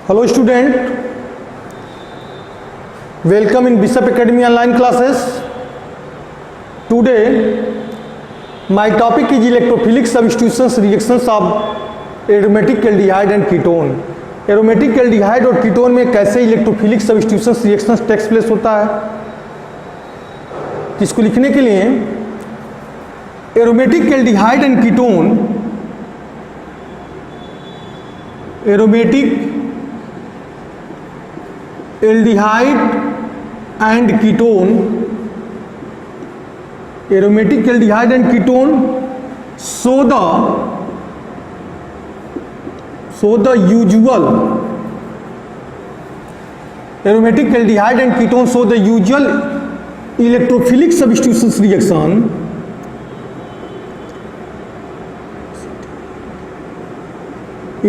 Hello student, welcome in Bishop Academy online classes. Today my topic is electrophilic substitutions reactions of aromatic aldehyde and ketone. Aromatic aldehyde और ketone में कैसे electrophilic substitutions reactions takes place होता है, जिसको लिखने के लिए aromatic aldehyde and ketone, aromatic aldehyde and ketone, aromatic aldehyde and ketone show the usual aromatic aldehyde and ketone show the usual electrophilic substitutions reaction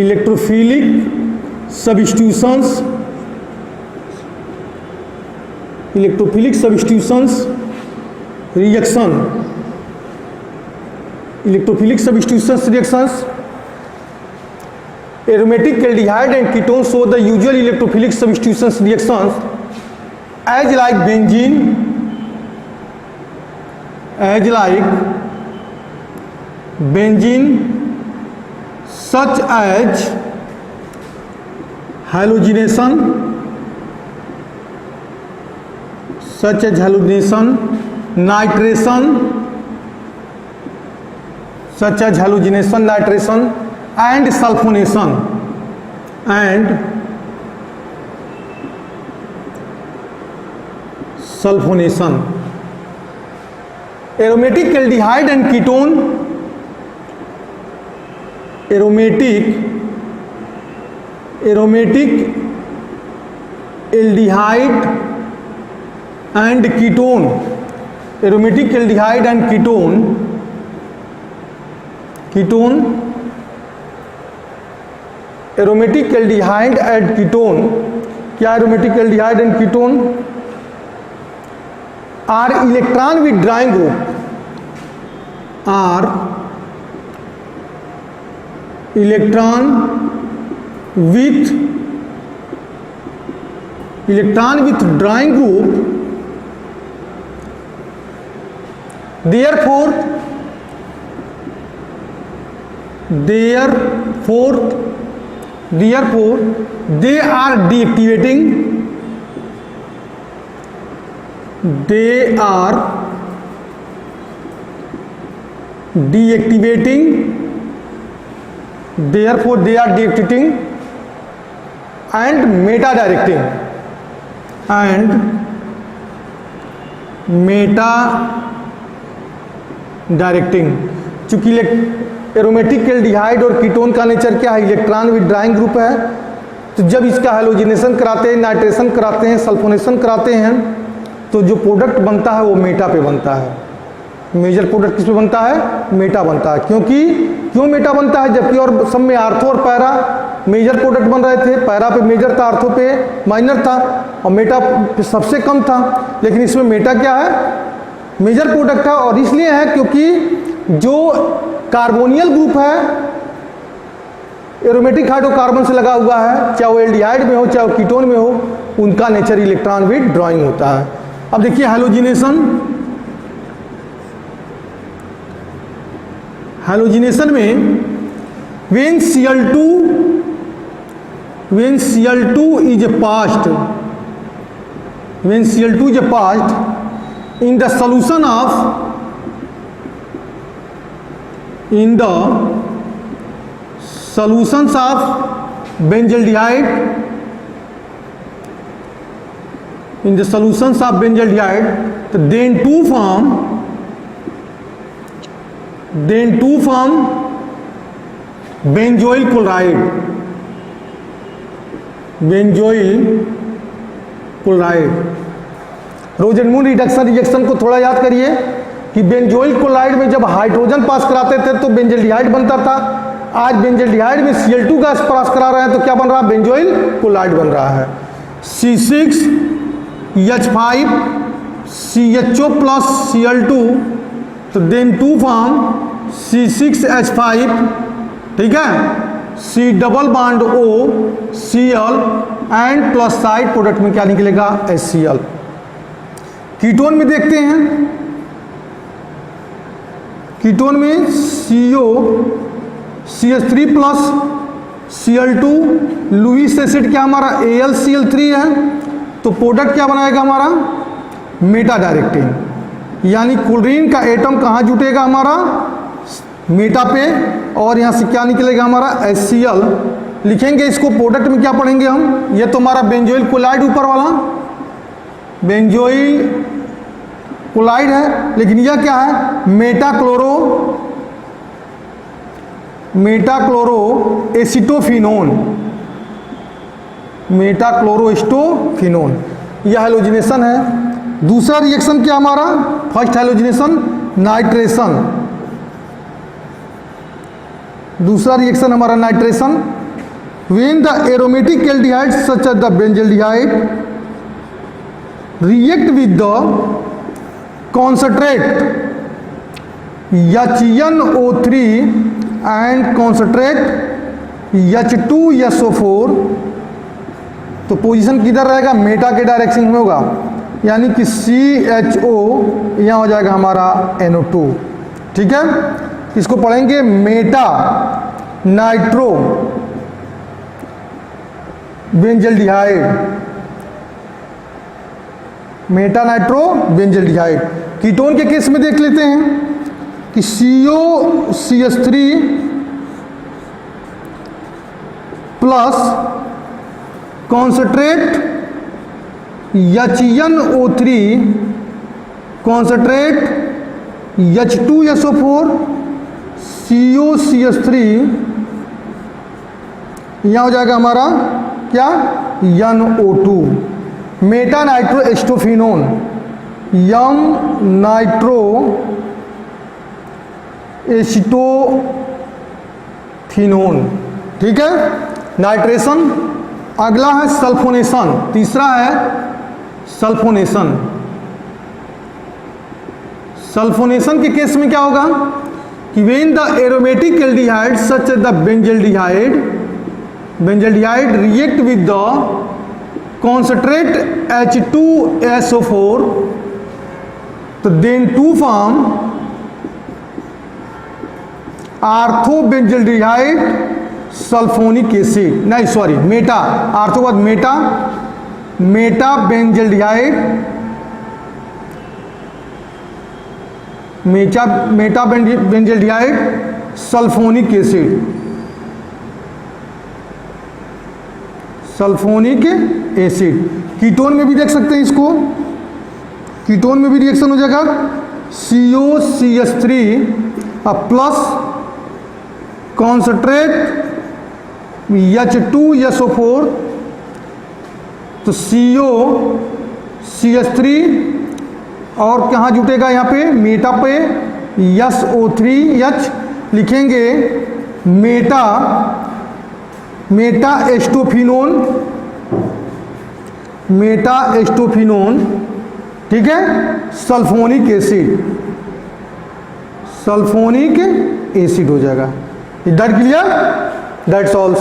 electrophilic substitutions reactions. Aromatic aldehyde and ketone show the usual electrophilic substitutions reactions as like benzene, such as halogenation, nitration and sulfonation. Aromatic aldehyde and ketone, aromatic aldehyde and ketone, aromatic aldehyde and ketone aromatic aldehyde and ketone, क्या aromatic aldehyde and ketone are electron with drawing group, drawing group, therefore they are deactivating and meta directing. चूंकि aromatic aldehyde और ketone का nature क्या है, electron with drawing group है, तो जब इसका हैलोजिनेशन कराते हैं, नाइट्रेशन कराते हैं, सल्फोनेशन कराते हैं, तो जो प्रोडक्ट बनता है वो मेटा पे बनता है। मेजर प्रोडक्ट किस पे बनता है? मेटा बनता है। क्यों मेटा बनता है? जबकि और सब में आर्थो और पैरा मेजर प्रोडक्ट बन रहे थे, पैरा पे मेजर था, आर्थो पे माइनर था और मेटा पे सबसे कम था, लेकिन इसमें मेटा क्या है? मेजर प्रोडक्ट है। और इसलिए है क्योंकि जो कार्बोनियल ग्रुप है एरोमेटिक हाइड्रोकार्बन से लगा हुआ है, चाहे वो एल्डिहाइड में हो चाहे वो कीटोन में हो, उनका नेचर इलेक्ट्रॉन विद ड्राइंग होता है। अब देखिए हैलोजिनेशन में when Cl2 is passed in the solutions of benzaldehyde, then two form benzoyl chloride. Rosenmund reduction reaction को थोड़ा याद करिए कि बेंजोइल क्लोराइड में जब हाइड्रोजन पास कराते थे तो बेंजल्डिहाइड बनता था। आज बेंजल्डिहाइड में Cl2 गैस पास करा रहे हैं तो क्या बन रहा है? बेंजोइल क्लोराइड बन रहा है। C6H5 CHO plus Cl2, तो देन टू फॉर्म C6H5, ठीक है। C double bond O Cl and plus side product में क्या निकलेगा HCl। कीटोन में देखते हैं, कीटोन में CO CH3 plus Cl2, Lewis acid क्या हमारा AlCl3 है, तो प्रोडक्ट क्या बनाएगा हमारा मेटा डायरेक्टिंग, यानी क्लोरीन का एटम कहाँ जुटेगा हमारा मेटा पे, और यहाँ से क्या निकलेगा हमारा HCl। लिखेंगे इसको, प्रोडक्ट में क्या पढ़ेंगे हम, ये तो हमारा बेंजोइल क्लोराइड ऊपर वाला बेंजोइल क्लोराइड है, लेकिन यह क्या है meta chloro acetophenone, meta chloro acetophenone, यह हैलोजिनेशन है। दूसरा रिएक्शन क्या हमारा, फर्स्ट हैलोजिनेशन नाइट्रेशन, दूसरा रिएक्शन हमारा nitration. When the aromatic aldehyde such as the benzaldehyde react with the concentrate HNO3 and concentrate H2SO4, तो पोजीशन किधर रहेगा मेटा के डायरेक्शन में होगा, यानी कि CHO यहाँ हो जाएगा हमारा NO2। ठीक है, इसको पढ़ेंगे Meta nitro benzaldehyde, Meta nitro benzaldehyde. Ketone के केस में देख लेते हैं कि COCH3 plus concentrate HNO3 concentrate H2SO4 COCH3 यहाँ हो जाएगा हमारा क्या NO2, मेटा नाइट्रो एस्टोफिनोन यम नाइट्रो एसिटोफिनोन। ठीक है, नाइट्रेशन। अगला है सल्फोनेशन, तीसरा है सल्फोनेशन। सल्फोनेशन के केस में क्या होगा कि when the aromatic aldehyde such as the benzaldehyde react with the concentrate H2SO4, तो then to form orthobenzaldehyde sulphonic acid, नहीं सॉरी मेटा, आर्थो बाद meta benzaldehyde, meta benzaldehyde sulphonic acid, sulphonic acid. Ketone में भी देख सकते हैं इसको, ketone में भी रिएक्शन हो जाएगा COCH3 प्लस कॉन्सेंट्रेट H2SO4, तो COCH3 और कहाँ जुटेगा यहाँ पे मेटा पे SO3H, लिखेंगे मेटा एस्टोफिनोन। ठीक है, सल्फोनिक एसिड हो जाएगा। That clear, that's all.